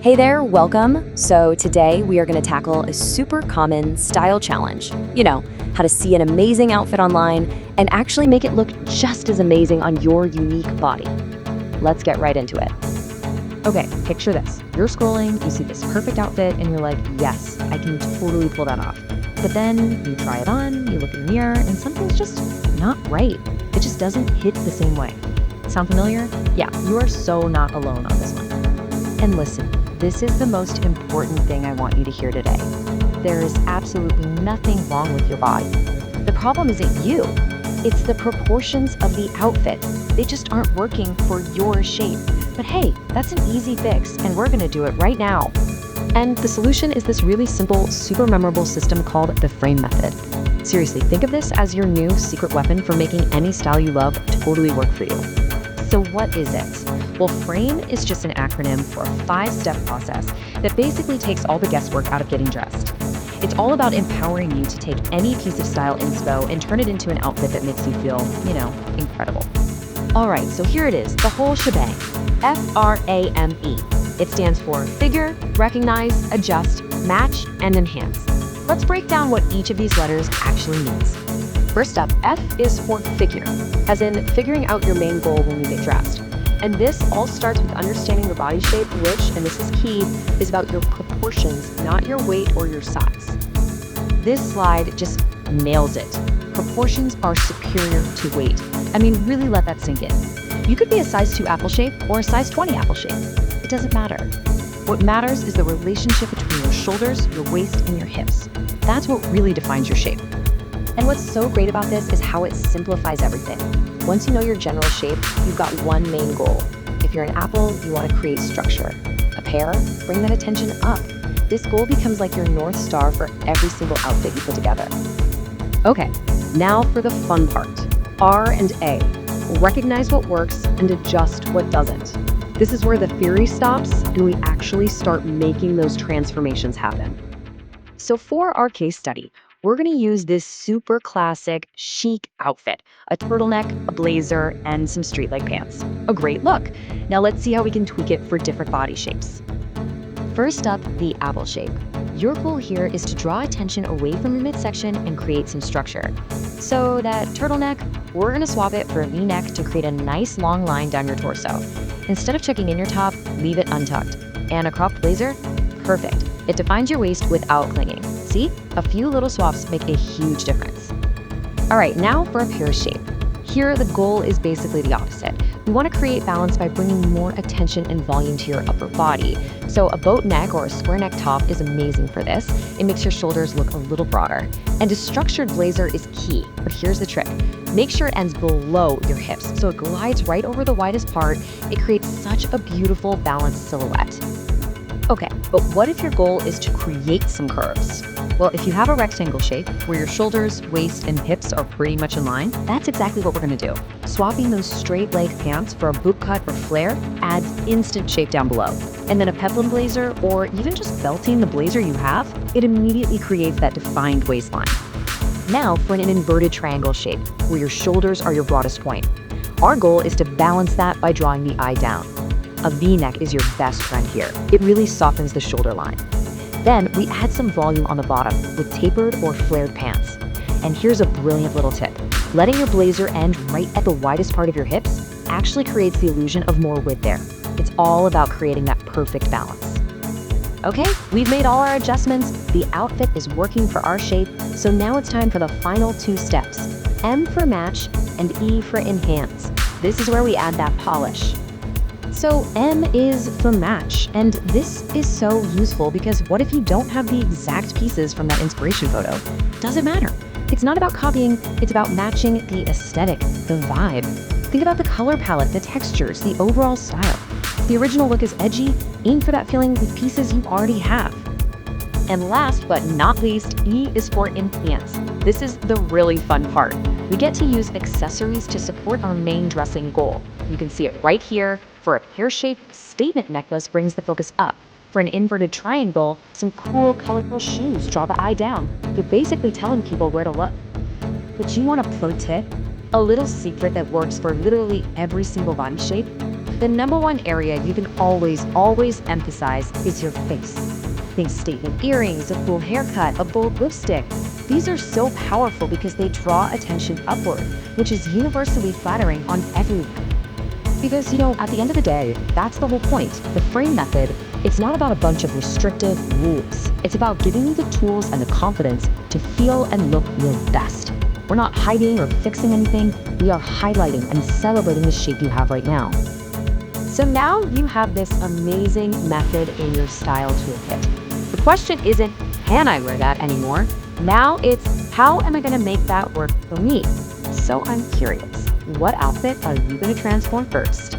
Hey there, welcome. So today we are going to tackle a super common style challenge. How to see an amazing outfit online and actually make it look just as amazing on your unique body. Let's get right into it. Okay, picture this. You're scrolling, you see this perfect outfit, and you're like, yes, I can totally pull that off. But then you try it on, you look in the mirror, and something's just not right. It just doesn't hit the same way. Sound familiar? Yeah, you are so not alone on this one. And listen, this is the most important thing I want you to hear today. There is absolutely nothing wrong with your body. The problem isn't you. It's the proportions of the outfit. They just aren't working for your shape. But hey, that's an easy fix, and we're gonna do it right now. And the solution is this really simple, super memorable system called the frame method. Seriously, think of this as your new secret weapon for making any style you love totally work for you. So what is it? Well, frame is just an acronym for a 5-step process that basically takes all the guesswork out of getting dressed. It's all about empowering you to take any piece of style inspo and turn it into an outfit that makes you feel, incredible. All right, so here it is, the whole shebang. FRAME. It stands for figure, recognize, adjust, match, and enhance. Let's break down what each of these letters actually means. First up, F is for figure, as in figuring out your main goal when you get dressed. And this all starts with understanding your body shape, which, and this is key, is about your proportions, not your weight or your size. This slide just nails it. Proportions are superior to weight. I mean, really let that sink in. You could be a size 2 apple shape or a size 20 apple shape. It doesn't matter. What matters is the relationship between your shoulders, your waist, and your hips. That's what really defines your shape. And what's so great about this is how it simplifies everything. Once you know your general shape, you've got one main goal. If you're an apple, you want to create structure. A pear, bring that attention up. This goal becomes like your North Star for every single outfit you put together. Okay, now for the fun part. R and A. Recognize what works and adjust what doesn't. This is where the theory stops and we actually start making those transformations happen. So for our case study, we're going to use this super classic chic outfit, a turtleneck, a blazer, and some street-leg pants. A great look. Now let's see how we can tweak it for different body shapes. First up, the apple shape. Your goal here is to draw attention away from your midsection and create some structure. So that turtleneck, we're going to swap it for a V-neck to create a nice long line down your torso. Instead of tucking in your top, leave it untucked. And a cropped blazer? Perfect. It defines your waist without clinging. See? A few little swaps make a huge difference. All right, now for a pear shape. Here, the goal is basically the opposite. We want to create balance by bringing more attention and volume to your upper body. So a boat neck or a square neck top is amazing for this. It makes your shoulders look a little broader. And a structured blazer is key, but here's the trick. Make sure it ends below your hips, so it glides right over the widest part. It creates such a beautiful, balanced silhouette. Okay, but what if your goal is to create some curves? Well, if you have a rectangle shape where your shoulders, waist, and hips are pretty much in line, that's exactly what we're gonna do. Swapping those straight leg pants for a boot cut or flare adds instant shape down below. And then a peplum blazer, or even just belting the blazer you have, it immediately creates that defined waistline. Now for an inverted triangle shape, where your shoulders are your broadest point. Our goal is to balance that by drawing the eye down. A V-neck is your best friend here. It really softens the shoulder line. Then we add some volume on the bottom with tapered or flared pants. And here's a brilliant little tip. Letting your blazer end right at the widest part of your hips actually creates the illusion of more width there. It's all about creating that perfect balance. Okay, we've made all our adjustments. The outfit is working for our shape. So now it's time for the final 2 steps. M for match and E for enhance. This is where we add that polish. So M is for match, and this is so useful because what if you don't have the exact pieces from that inspiration photo? Doesn't matter. It's not about copying, it's about matching the aesthetic, the vibe. Think about the color palette, the textures, the overall style. If the original look is edgy, aim for that feeling with pieces you already have. And last but not least, E is for enhance. This is the really fun part. We get to use accessories to support our main dressing goal. You can see it right here. For a pear-shaped statement necklace brings the focus up. For an inverted triangle, some cool, colorful shoes draw the eye down. You're basically telling people where to look. But you want a pro tip? A little secret that works for literally every single body shape? The number one area you can always emphasize is your face. Think statement earrings, a cool haircut, a bold lipstick. These are so powerful because they draw attention upward, which is universally flattering on everyone. Because, at the end of the day, that's the whole point. The frame method, it's not about a bunch of restrictive rules. It's about giving you the tools and the confidence to feel and look your best. We're not hiding or fixing anything. We are highlighting and celebrating the shape you have right now. So now you have this amazing method in your style toolkit. The question isn't, can I wear that anymore? Now it's, how am I going to make that work for me? So I'm curious, what outfit are you going to transform first?